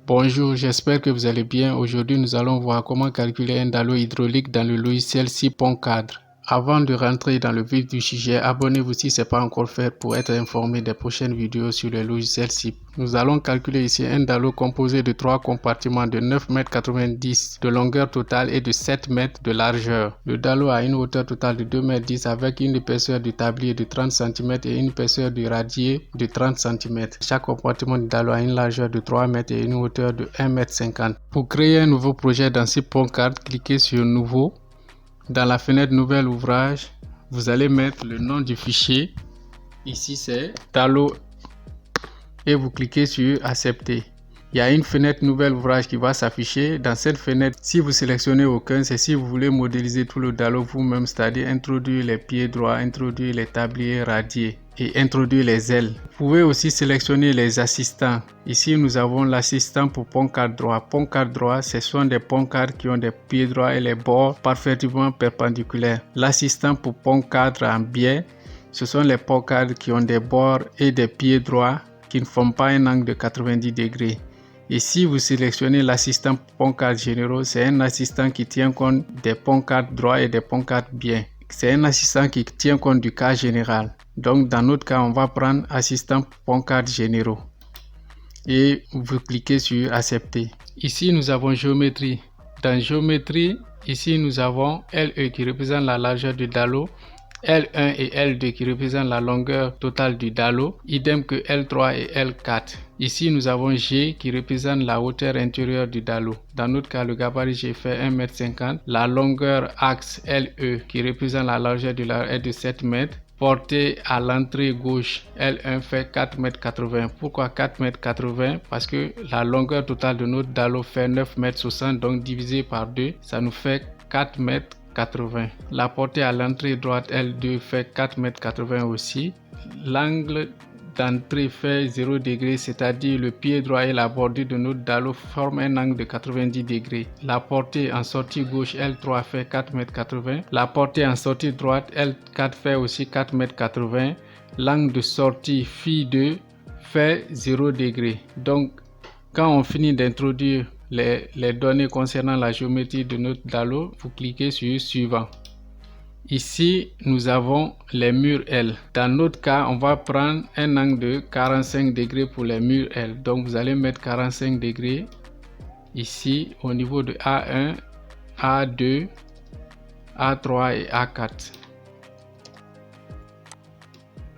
Bonjour, j'espère que vous allez bien. Aujourd'hui, nous allons voir comment calculer un dallo hydraulique dans le logiciel SciPontCadre. Avant de rentrer dans le vif du sujet, abonnez-vous si ce n'est pas encore fait pour être informé des prochaines vidéos sur le logiciel SciP. Nous allons calculer ici un dallo composé de 3 compartiments de 9,90 m de longueur totale et de 7 m de largeur. Le dallo a une hauteur totale de 2,10 m avec une épaisseur du tablier de 30 cm et une épaisseur du radier de 30 cm. Chaque compartiment du dallo a une largeur de 3 m et une hauteur de 1,50 m. Pour créer un nouveau projet dans SciPontCadre, cliquez sur Nouveau. Dans la fenêtre Nouvel ouvrage, vous allez mettre le nom du fichier. Ici, c'est dallo et vous cliquez sur Accepter. Il y a une fenêtre Nouvel ouvrage qui va s'afficher. Dans cette fenêtre, si vous sélectionnez aucun, c'est si vous voulez modéliser tout le dallo vous-même, c'est-à-dire introduire les pieds droits, introduire les tabliers radiés et introduire les ailes. Vous pouvez aussi sélectionner les assistants. Ici, nous avons l'assistant pour pont cadre droit. Pont cadre droit, ce sont des ponts cadres qui ont des pieds droits et les bords parfaitement perpendiculaires. L'assistant pour pont cadre en biais, ce sont les ponts cadres qui ont des bords et des pieds droits qui ne forment pas un angle de 90 degrés. Et si vous sélectionnez l'assistant pont cadre généraux, c'est un assistant qui tient compte des ponts cadre droits et des ponts cadre biais. C'est un assistant qui tient compte du cas général. Donc dans notre cas, on va prendre assistant pont cadre généraux. Et vous cliquez sur Accepter. Ici, nous avons géométrie. Dans géométrie, ici, nous avons LE qui représente la largeur du dallo, L1 et L2 qui représentent la longueur totale du dallo, idem que L3 et L4. Ici, nous avons G qui représente la hauteur intérieure du dallo. Dans notre cas, le gabarit G fait 1,50 m. La longueur axe LE qui représente la largeur du dallo est de 7 m. Portée à l'entrée gauche, L1 fait 4,80 m. Pourquoi 4,80 m? Parce que la longueur totale de notre dallo fait 9,60 m, donc divisé par 2, ça nous fait 4,80 m. La portée à l'entrée droite L2 fait 4,80 m aussi. L'angle d'entrée fait 0 degré, c'est-à-dire le pied droit et la bordure de notre dallo forment un angle de 90 degrés. La portée en sortie gauche L3 fait 4,80 m. La portée en sortie droite L4 fait aussi 4,80 m. L'angle de sortie Φ2 fait 0 degré. Donc, quand on finit d'introduire les données concernant la géométrie de notre dallo, vous cliquez sur Suivant. Ici, nous avons les murs L. Dans notre cas, on va prendre un angle de 45 degrés pour les murs L. Donc, vous allez mettre 45 degrés ici au niveau de A1, A2, A3 et A4.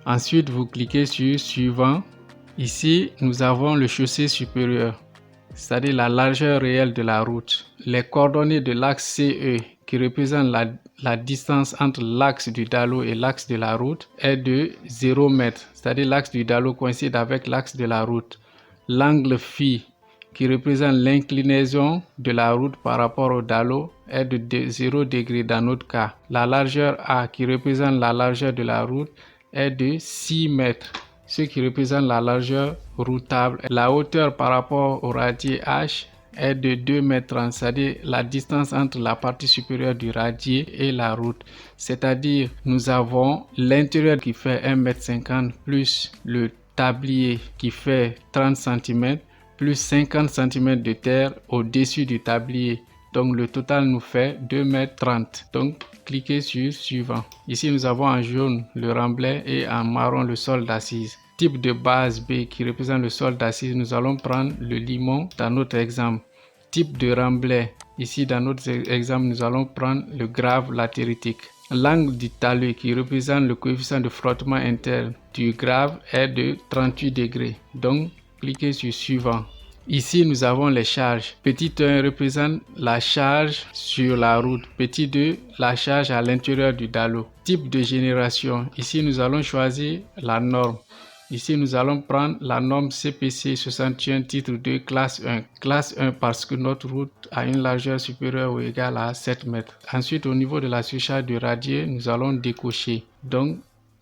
Ensuite, vous cliquez sur Suivant. Ici, nous avons le chaussée supérieur, c'est-à-dire la largeur réelle de la route. Les coordonnées de l'axe CE qui représente la distance entre l'axe du dallo et l'axe de la route est de 0 m, c'est-à-dire l'axe du dallo coïncide avec l'axe de la route. L'angle Φ qui représente l'inclinaison de la route par rapport au dallo est de 0 degré dans notre cas. La largeur A qui représente la largeur de la route est de 6 m, ce qui représente la largeur routable. La hauteur par rapport au radier H est de 2,30 m, c'est-à-dire la distance entre la partie supérieure du radier et la route. C'est-à-dire, nous avons l'intérieur qui fait 1,50 m plus le tablier qui fait 30 cm plus 50 cm de terre au-dessus du tablier. Donc, le total nous fait 2,30 m. Donc, cliquez sur Suivant. Ici, nous avons en jaune le remblai et en marron le sol d'assise. Type de base B qui représente le sol d'assise, nous allons prendre le limon dans notre exemple. Type de remblai, ici dans notre exemple, nous allons prendre le grave latéritique. L'angle du talus qui représente le coefficient de frottement interne du grave est de 38 degrés. Donc, cliquez sur Suivant. Ici, nous avons les charges. Petit 1 représente la charge sur la route. Petit 2, la charge à l'intérieur du dallo. Type de génération. Ici, nous allons choisir la norme. Ici, nous allons prendre la norme CPC 61 titre 2 classe 1. Classe 1 parce que notre route a une largeur supérieure ou égale à 7 mètres. Ensuite, au niveau de la surcharge du radier, nous allons décocher. Donc,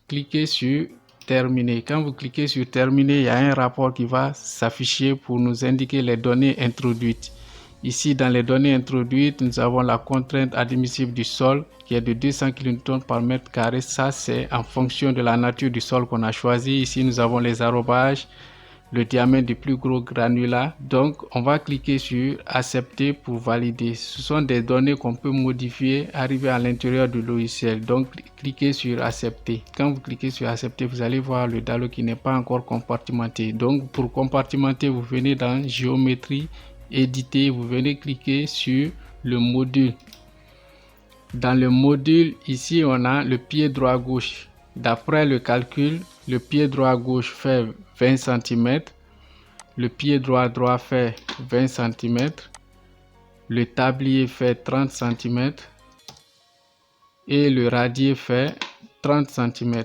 cliquez sur Terminer. Quand vous cliquez sur Terminer, il y a un rapport qui va s'afficher pour nous indiquer les données introduites. Ici, dans les données introduites, nous avons la contrainte admissible du sol qui est de 200 kN par mètre carré. Ça, c'est en fonction de la nature du sol qu'on a choisi. Ici, nous avons les arrobages, le diamètre du plus gros granulat. Donc on va cliquer sur accepter pour valider. Ce sont des données qu'on peut modifier, arriver à l'intérieur du logiciel. Donc cliquez sur accepter. Quand vous cliquez sur accepter, vous allez voir le Dalo qui n'est pas encore compartimenté. Donc pour compartimenter, vous venez dans géométrie, éditer, vous venez cliquer sur le module. Dans le module, ici on a le pied droit gauche. D'après le calcul, le pied droit gauche fait 20 cm, le pied droit fait 20 cm, le tablier fait 30 cm et le radier fait 30 cm.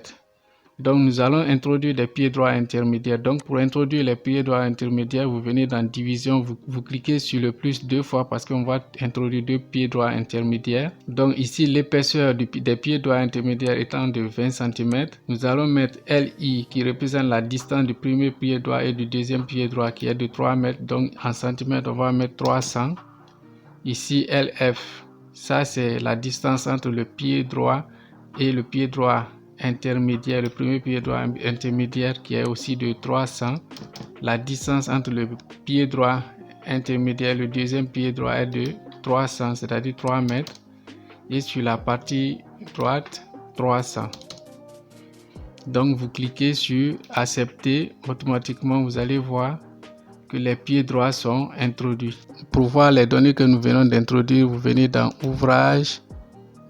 Donc nous allons introduire des pieds droits intermédiaires. Donc pour introduire les pieds droits intermédiaires, vous venez dans division, vous cliquez sur le plus 2 fois parce qu'on va introduire 2 pieds droits intermédiaires. Donc ici l'épaisseur des pieds droits intermédiaires étant de 20 cm, nous allons mettre LI qui représente la distance du premier pied droit et du deuxième pied droit qui est de 3 mètres. Donc en centimètres on va mettre 300. Ici LF, ça c'est la distance entre le pied droit et le pied droit intermédiaire, le premier pied droit intermédiaire qui est aussi de 300. La distance entre le pied droit intermédiaire et le deuxième pied droit est de 300, c'est-à-dire 3 mètres. Et sur la partie droite, 300. Donc vous cliquez sur accepter, automatiquement vous allez voir que les pieds droits sont introduits. Pour voir les données que nous venons d'introduire, vous venez dans ouvrage,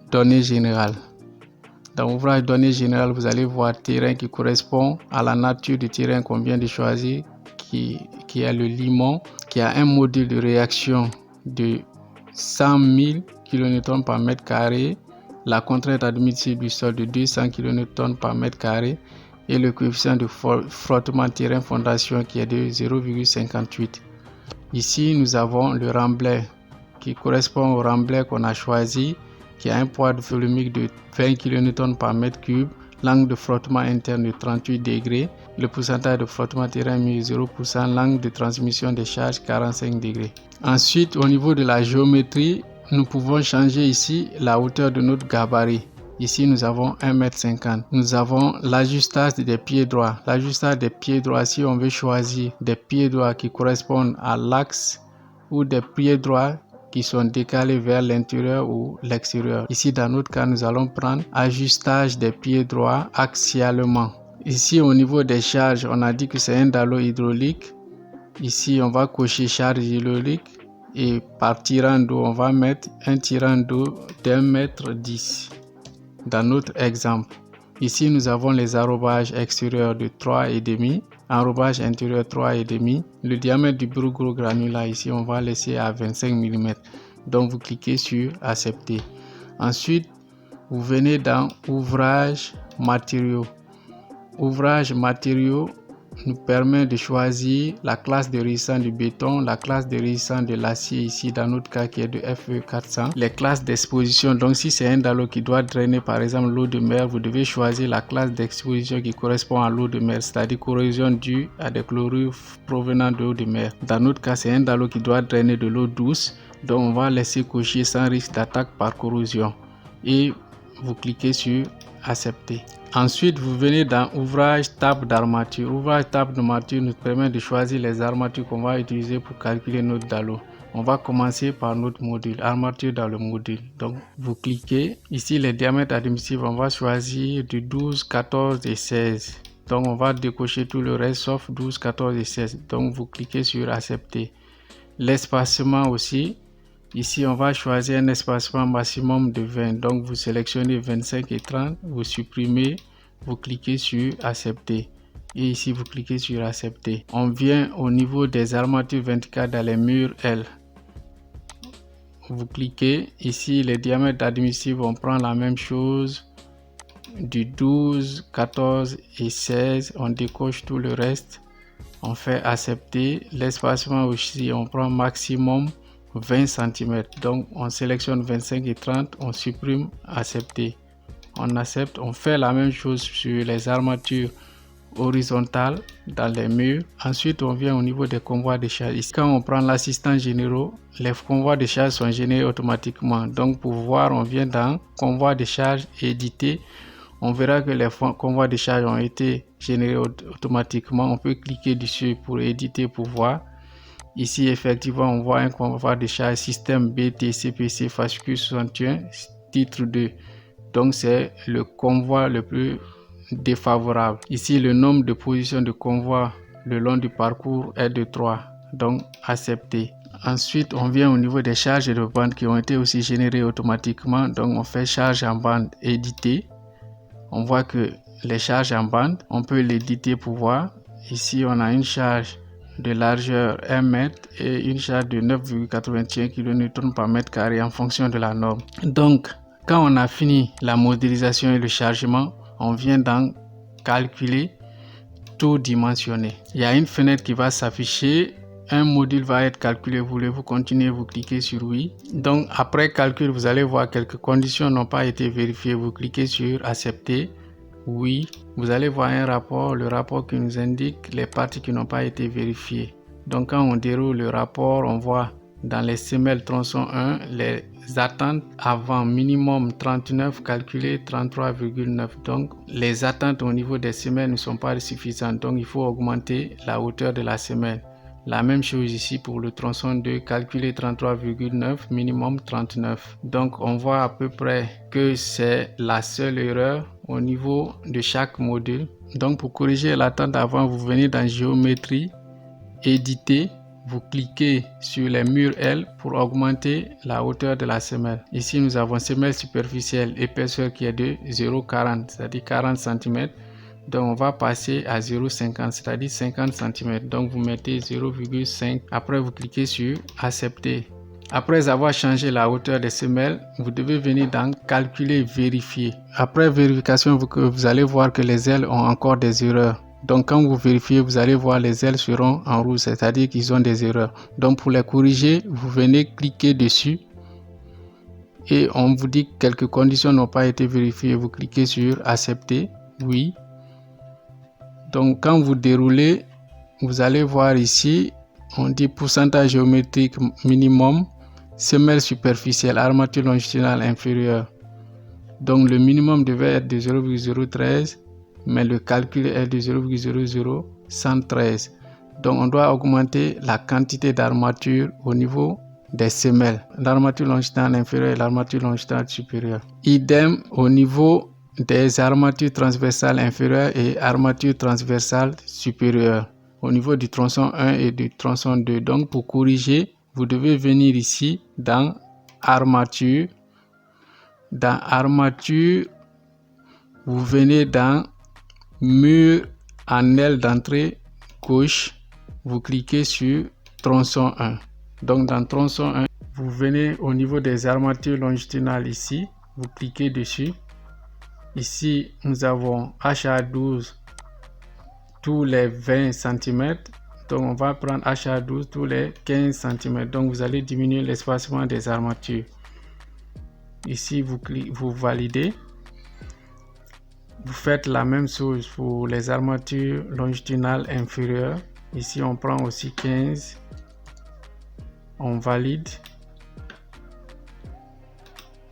données générales. Dans ouvrage données générales, vous allez voir terrain qui correspond à la nature du terrain qu'on vient de choisir, qui est le limon, qui a un module de réaction de 100 000 kN par mètre carré, la contrainte admissible du sol de 200 kN par mètre carré et le coefficient de frottement terrain fondation qui est de 0,58. Ici, nous avons le remblai qui correspond au remblai qu'on a choisi, qui a un poids volumique de 20 kN par mètre cube, l'angle de frottement interne de 38 degrés, le pourcentage de frottement terrain 0%, l'angle de transmission des charges 45 degrés. Ensuite, au niveau de la géométrie, nous pouvons changer ici la hauteur de notre gabarit. Ici, nous avons 1,50 m. Nous avons l'ajustage des pieds droits. L'ajustage des pieds droits, si on veut choisir des pieds droits qui correspondent à l'axe ou des pieds droits qui sont décalés vers l'intérieur ou l'extérieur. Ici, dans notre cas, nous allons prendre ajustage des pieds droits axialement. Ici, au niveau des charges, on a dit que c'est un Dalo hydraulique. Ici, on va cocher charge hydraulique et par tirant d'eau, on va mettre un tirant d'eau d'1,10 m dans notre exemple. Ici, nous avons les arrobages extérieurs de 3,5, enrobage intérieur 3,5. Le diamètre du plus gros granulat, ici, on va laisser à 25 mm. Donc, vous cliquez sur accepter. Ensuite, vous venez dans ouvrage matériaux. Ouvrage matériaux nous permet de choisir la classe de résistance du béton, la classe de résistance de l'acier ici dans notre cas qui est de FE400, les classes d'exposition. Donc si c'est un Dalo qui doit drainer par exemple l'eau de mer, vous devez choisir la classe d'exposition qui correspond à l'eau de mer, c'est-à-dire corrosion due à des chlorures provenant de l'eau de mer. Dans notre cas, c'est un Dalo qui doit drainer de l'eau douce, donc on va laisser cocher sans risque d'attaque par corrosion et vous cliquez sur accepter. Ensuite, vous venez dans ouvrage table d'armature. Ouvrage table d'armature nous permet de choisir les armatures qu'on va utiliser pour calculer notre Dalo. On va commencer par notre module, armature dans le module. Donc, vous cliquez. Ici, les diamètres admissibles, on va choisir du 12, 14 et 16. Donc, on va décocher tout le reste sauf 12, 14 et 16. Donc, vous cliquez sur accepter. L'espacement aussi. Ici, on va choisir un espacement maximum de 20. Donc, vous sélectionnez 25 et 30. Vous supprimez. Vous cliquez sur accepter. Et ici, vous cliquez sur accepter. On vient au niveau des armatures 24 dans les murs L. Vous cliquez. Ici, les diamètres admissibles, on prend la même chose. Du 12, 14 et 16. On décoche tout le reste. On fait accepter. L'espacement aussi, on prend maximum 20 cm. Donc, on sélectionne 25 et 30. On supprime, accepter. On accepte. On fait la même chose sur les armatures horizontales dans les murs. Ensuite, on vient au niveau des convois de charge. Ici, quand on prend l'assistant généraux, les convois de charge sont générés automatiquement. Donc, pour voir, on vient dans convois de charge édité. On verra que les convois de charge ont été généré automatiquement. On peut cliquer dessus pour éditer, pour voir. Ici, effectivement, on voit un convoi de charge système BTCPC fascicule 61, titre 2. Donc, c'est le convoi le plus défavorable. Ici, le nombre de positions de convoi le long du parcours est de 3. Donc, accepté. Ensuite, on vient au niveau des charges de bande qui ont été aussi générées automatiquement. Donc, on fait charge en bande éditer. On voit que les charges en bande, on peut l'éditer pour voir. Ici, on a une charge de largeur 1 mètre et une charge de 9,81 kN par mètre carré en fonction de la norme. Donc, quand on a fini la modélisation et le chargement, on vient dans calculer tout dimensionné. Il y a une fenêtre qui va s'afficher. Un module va être calculé. Voulez-vous continuer? Vous cliquez sur oui. Donc, après calcul, vous allez voir quelques conditions n'ont pas été vérifiées. Vous cliquez sur accepter. Oui. Vous allez voir un rapport, le rapport qui nous indique les parties qui n'ont pas été vérifiées. Donc, quand on déroule le rapport, on voit dans les semelles tronçon 1, les attentes avant minimum 39 calculées 33,9. Donc, les attentes au niveau des semelles ne sont pas suffisantes. Donc, il faut augmenter la hauteur de la semelle. La même chose ici pour le tronçon 2, calculé 33,9, minimum 39. Donc, on voit à peu près que c'est la seule erreur au niveau de chaque module. Donc, pour corriger l'attente avant, vous venez dans géométrie, éditer, vous cliquez sur les murs L pour augmenter la hauteur de la semelle. Ici, nous avons semelle superficielle, épaisseur qui est de 0,40, c'est-à-dire 40 cm. Donc, on va passer à 0,50, c'est-à-dire 50 cm. Donc, vous mettez 0,5. Après, vous cliquez sur accepter. Après avoir changé la hauteur des semelles, vous devez venir dans calculer, vérifier. Après vérification, vous allez voir que les ailes ont encore des erreurs. Donc, quand vous vérifiez, vous allez voir les ailes seront en rouge, c'est-à-dire qu'ils ont des erreurs. Donc, pour les corriger, vous venez cliquer dessus et on vous dit que quelques conditions n'ont pas été vérifiées. Vous cliquez sur accepter, oui. Donc, quand vous déroulez, vous allez voir ici, on dit pourcentage géométrique minimum, semelle superficielle, armature longitudinale inférieure. Donc, le minimum devait être de 0,013, mais le calcul est de 0,00113. Donc, on doit augmenter la quantité d'armature au niveau des semelles, l'armature longitudinale inférieure et l'armature longitudinale supérieure. Idem au niveau des armatures transversales inférieures et armatures transversales supérieures au niveau du tronçon 1 et du tronçon 2. Donc, pour corriger, vous devez venir ici dans armature. Dans armature, vous venez dans mur en aile d'entrée gauche. Vous cliquez sur tronçon 1. Donc, dans tronçon 1, vous venez au niveau des armatures longitudinales ici. Vous cliquez dessus. Ici, nous avons HA12 tous les 20 cm. Donc, on va prendre HA12 tous les 15 cm. Donc, vous allez diminuer l'espacement des armatures. Ici, vous validez. Vous faites la même chose pour les armatures longitudinales inférieures. Ici, on prend aussi 15. On valide.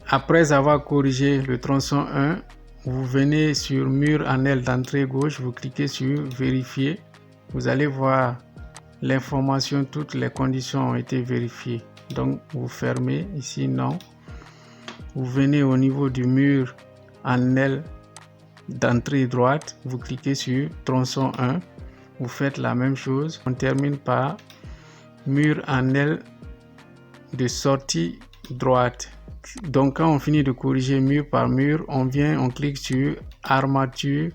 Après avoir corrigé le tronçon 1, vous venez sur mur en aile d'entrée gauche, vous cliquez sur vérifier. Vous allez voir l'information, toutes les conditions ont été vérifiées. Donc, vous fermez ici, non. Vous venez au niveau du mur en aile d'entrée droite, vous cliquez sur tronçon 1. Vous faites la même chose. On termine par mur en aile de sortie droite. Donc, quand on finit de corriger mur par mur, on clique sur armature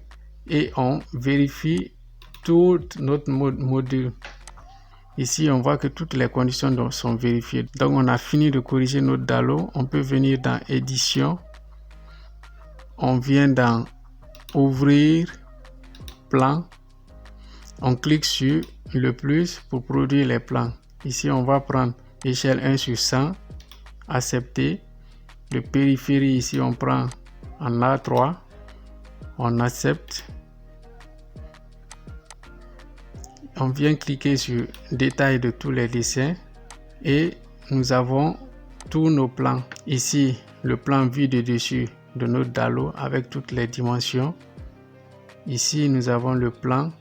et on vérifie tout notre module. Ici, on voit que toutes les conditions sont vérifiées. Donc, on a fini de corriger notre DALO. On peut venir dans édition. On vient dans ouvrir plan. On clique sur le plus pour produire les plans. Ici, on va prendre échelle 1 sur 100. Accepter. Le périphérie, ici, on prend en A3. On accepte. On vient cliquer sur détail de tous les dessins et nous avons tous nos plans. Ici, le plan vue de dessus de notre DALO avec toutes les dimensions. Ici, nous avons le plan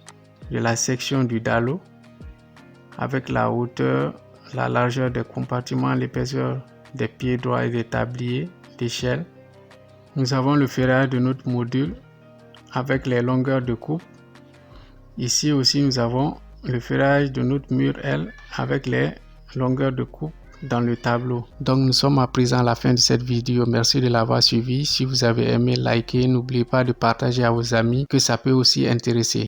de la section du dallo avec la hauteur, la largeur des compartiments, l'épaisseur des pieds droits et des tabliers d'échelle. Nous avons le ferrage de notre module avec les longueurs de coupe. Ici aussi, nous avons le ferrage de notre mur L avec les longueurs de coupe dans le tableau. Donc nous sommes à présent à la fin de cette vidéo. Merci de l'avoir suivi. Si vous avez aimé, likez. N'oubliez pas de partager à vos amis que ça peut aussi intéresser.